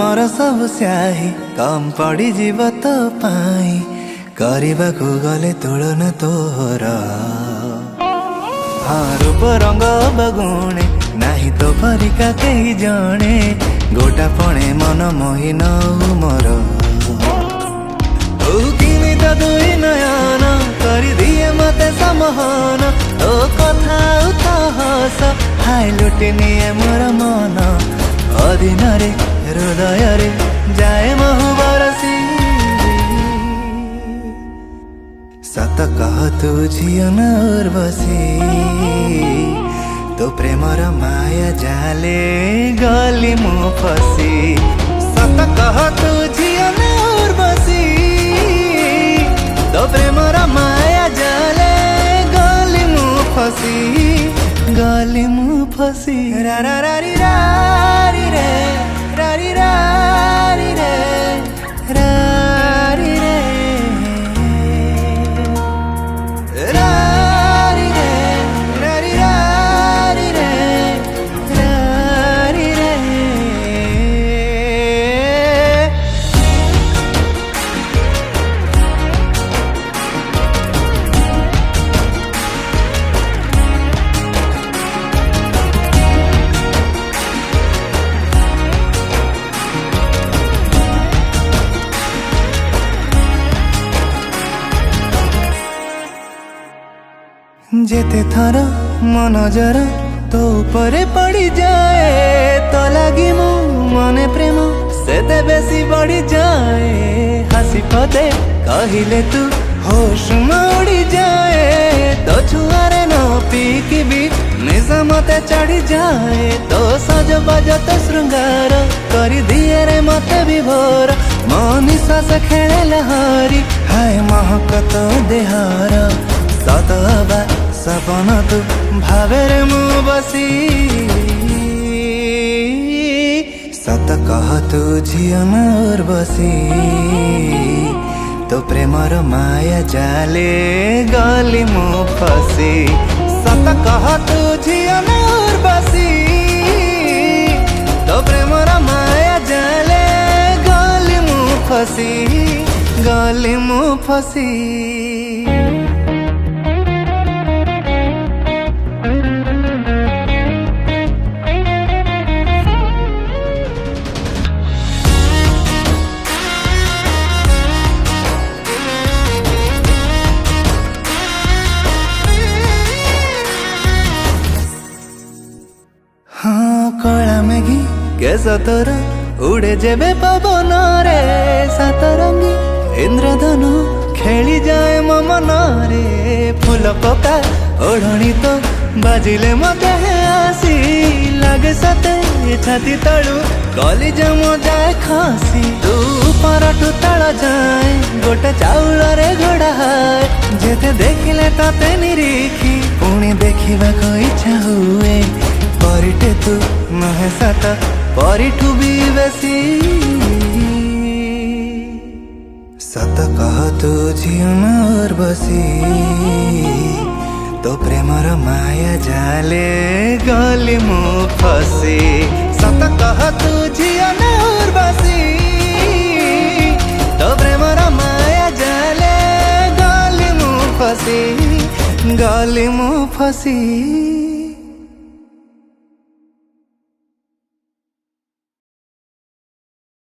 मोर सब स्याही कम पड़ी जीव तो पाई करबा को गले तुलना तोहर हाँ रूप रंग बगुणे नाही तो परिका कही जणे गोटा पणे मन मोहिन मोर किनी तो दुई नयन कर दिए मते समहन तो कथा तो हस हाय लुटि निए मोर मन अधीन रे हृदय रे जाए महु बरसी सत कह तू झियो नर बसी तो प्रेमर माया जाले गली मु फसी सत कह तू झियो नर बसी तो प्रेमर माया जाले गली मु फसी रा रा रा री रा री रे रा री रा री रे रा री रे रा री रे रा री रा री रे रा री रे जेते थर मन जरा तो ऊपरे पड़ी जाए तो लगी मो मने प्रेम सेते बेसी बढ़ी जाए हसी पदे कहिले तू होश में उड़ी जाए तो छुआरे न पीकी भी निजा मते चढ़ी जाए तो सज बज तो श्रृंगार कर दिए रे मते विभोर मन निश्वास खेले लहरी हाय महकत देहार सतबा सपन तू भावे रे मु बसी सत कह तू झियो नर बसी तो प्रेमर माया जाले गली मु फसी सत कह तू झियो नर बसी तो प्रेमर माया जाले गली मु फसी हाँ कला मेघी केस तोर उड़े जेबे पवन रे सतरंगी इंद्रधनु खेली जाए मो मन रे फूल पका ओढ़णी तो बाजिले मते आसी लागे सते छाती तळु कली जमो जाए खासी तू परठु तळ जाए गोटे चाउल रे घोड़ा है जेते देखिले तते निरीखी पुणी देखिबा को इच्छा हुए परिटे तू नहे सत परिठू भी बेसी सत कह तू झियो नर बसी तो प्रेमर माया जाले गली मु फसी सत कह तू झियो नर बसी तो प्रेमर माया जाले गली मु फसी